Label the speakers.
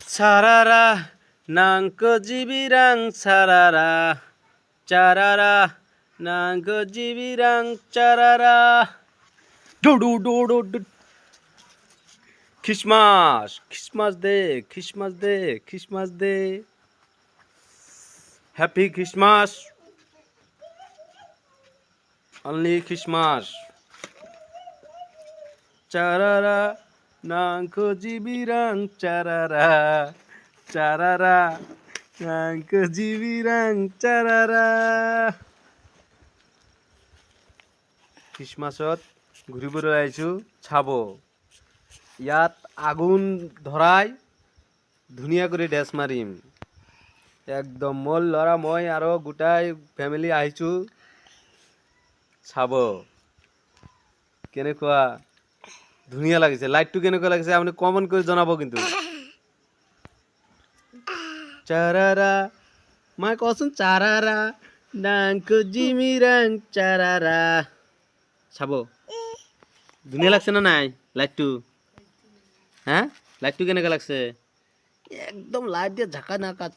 Speaker 1: সারারা নাঙ্ক জিবিরাং সারারা চারারা নাঙ্ক জিবিরাং চারারা ডু ডু ডু ডু ডু Christmas Christmas day Christmas day Christmas day happy Christmas only Christmas চারারা নাঙ্ক জিবিরাং চারারা চারারা নাঙ্ক জিবিরাং চারারা খ্রিসমাসত ঘূৰিবলৈ আহিছোঁ চাব ইয়াত আগুন ধৰাই ধুনীয়া কৰি ডেছ মাৰিম একদম মোৰ ল'ৰা মই আৰু গোটাই ফেমিলি আহিছোঁ চাব কেনেকুৱা ধুনীয়া লাগিছে লাইটটো কেনেকুৱা লাগিছে আপুনি কমেণ্ট কৰি জনাব কিন্তু চাৰাৰা মই কচোন চাৰাৰা নাঙ্ক জিমিৰাং চাৰাৰা চাব ধুনীয়া লাগছে না নাই লাইটটো হ্যাঁ লাইটটো কেনেকুৱা লাগছে একদম লাইট দিয়ে ঝাকা নাকা